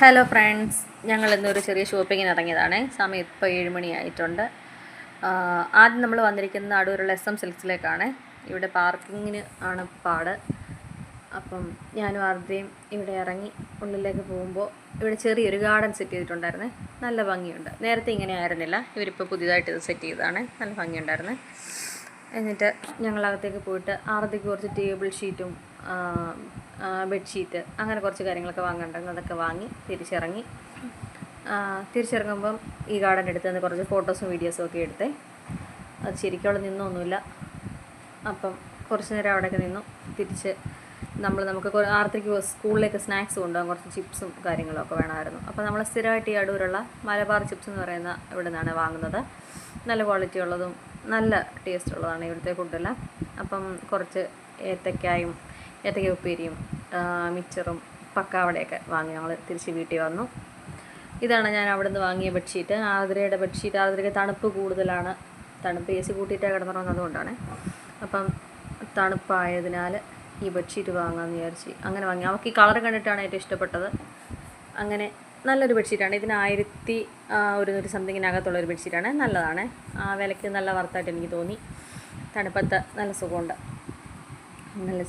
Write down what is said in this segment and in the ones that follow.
Hello friends, ഞങ്ങൾ ഇന്നൊരു ചെറിയ ഷോപ്പിങ്ങിന് ഇറങ്ങിയതാണ്. സമയം ഇപ്പോൾ 7 മണിയായിട്ടുണ്ട്. ആദ്യം നമ്മൾ വന്നിരിക്കുന്നത് അടൂരുള്ള SM സിൽക്സിലേക്കാണ്. ഇവിടെ പാർക്കിങ്ങിന് ആണ് പാട്. അപ്പം ഞാനും ആർദ്രയും ഇവിടെ ഇറങ്ങി ഉള്ളിലേക്ക് പോകുമ്പോൾ ഇവിടെ ചെറിയൊരു ഗാർഡൻ സെറ്റ് ചെയ്തിട്ടുണ്ടായിരുന്നേ. നല്ല ഭംഗിയുണ്ട്. നേരത്തെ ഇങ്ങനെ ആയിരുന്നില്ല, ഇവരിപ്പോൾ പുതിയതായിട്ട് ഇത് സെറ്റ് ചെയ്തതാണ്. നല്ല ഭംഗിയുണ്ടായിരുന്നു. എന്നിട്ട് ഞങ്ങളകത്തേക്ക് പോയിട്ട് ആർദ്രയ്ക്ക് കുറച്ച് ടേബിൾ ഷീറ്റും ബെഡ്ഷീറ്റ് അങ്ങനെ കുറച്ച് കാര്യങ്ങളൊക്കെ വാങ്ങേണ്ടത് അതൊക്കെ വാങ്ങി തിരിച്ചിറങ്ങുമ്പം ഈ ഗാർഡൻ എടുത്ത് നിന്ന് കുറച്ച് ഫോട്ടോസും വീഡിയോസും ഒക്കെ എടുത്തേ. അത് ശരിക്കും അവിടെ നിന്നൊന്നുമില്ല. അപ്പം കുറച്ച് നേരം അവിടെയൊക്കെ നിന്നു. തിരിച്ച് നമുക്ക് ആർത്തിക്ക് സ്കൂളിലേക്ക് സ്നാക്സ് കൊണ്ടുപോകാൻ കുറച്ച് ചിപ്സും കാര്യങ്ങളൊക്കെ വേണമായിരുന്നു. അപ്പോൾ നമ്മൾ സ്ഥിരമായിട്ട് ഈ അടൂരുള്ള മലബാർ ചിപ്സ് എന്ന് പറയുന്ന ഇവിടെ നിന്നാണ് വാങ്ങുന്നത്. നല്ല ക്വാളിറ്റി ഉള്ളതും നല്ല ടേസ്റ്റ് ഉള്ളതാണ് ഇവിടുത്തെ ഫുഡെല്ലാം. അപ്പം കുറച്ച് ഏത്തക്ക ഉപ്പേരിയും മിച്ചറും പക്കാവടയൊക്കെ വാങ്ങി ഞങ്ങൾ തിരിച്ച് വീട്ടിൽ വന്നു. ഇതാണ് ഞാൻ അവിടെ നിന്ന് വാങ്ങിയ ബെഡ്ഷീറ്റ്. ആതിരയുടെ ബെഡ്ഷീറ്റ്. ആതിരയ്ക്ക് തണുപ്പ് കൂടുതലാണ്. തണുപ്പ് AC കൂട്ടിയിട്ടാണ് കിടന്നുറങ്ങുന്നതുകൊണ്ടാണ്. അപ്പം തണുപ്പായതിനാൽ ഈ ബെഡ്ഷീറ്റ് വാങ്ങാമെന്ന് വിചാരിച്ച് അങ്ങനെ വാങ്ങി. അവൾക്ക് ഈ കളർ കണ്ടിട്ടാണ് ഏറ്റവും ഇഷ്ടപ്പെട്ടത്. അങ്ങനെ നല്ലൊരു ബെഡ്ഷീറ്റാണ്. ഇതിന് 1100 സംതിങ്ങിനകത്തുള്ളൊരു ബെഡ്ഷീറ്റാണ്. നല്ലതാണ്. വിലയ്ക്ക് നല്ല വർത്തായിട്ട് എനിക്ക് തോന്നി. തണുപ്പത്ത് നല്ല സുഖമുണ്ട്. നല്ല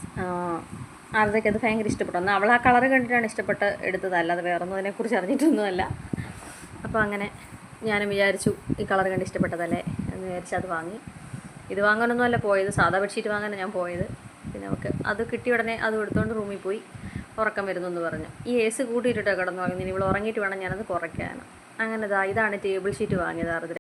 ആർദ്രയ്ക്ക് അത് ഭയങ്കര ഇഷ്ടപ്പെട്ടു. എന്നാൽ അവൾ ആ കളർ കണ്ടിട്ടാണ് ഇഷ്ടപ്പെട്ട് എടുത്തത്, അല്ലാതെ വേറൊന്നും അതിനെക്കുറിച്ച് അറിഞ്ഞിട്ടൊന്നുമല്ല. അപ്പോൾ അങ്ങനെ ഞാനും വിചാരിച്ചു ഈ കളർ കണ്ട് ഇഷ്ടപ്പെട്ടതല്ലേ എന്ന് വിചാരിച്ച് അത് വാങ്ങി. ഇത് വാങ്ങാനൊന്നുമല്ല പോയത്, സാധാ ബെഡ്ഷീറ്റ് വാങ്ങാനാണ് ഞാൻ പോയത്. പിന്നെ നമുക്ക് അത് കിട്ടിയ ഉടനെ അത് എടുത്തുകൊണ്ട് റൂമിൽ പോയി. ഉറക്കം വരുന്നു എന്ന് പറഞ്ഞു. ഈ AC കൂട്ടിയിട്ടിട്ട് കിടന്നു. ഇനി ഇവൾ ഉറങ്ങിയിട്ട് വേണം ഞാനത് കുറയ്ക്കാൻ. അങ്ങനെ ഇതാണ് ടേബിൾ ഷീറ്റ് വാങ്ങിയത് ആർദ്ര.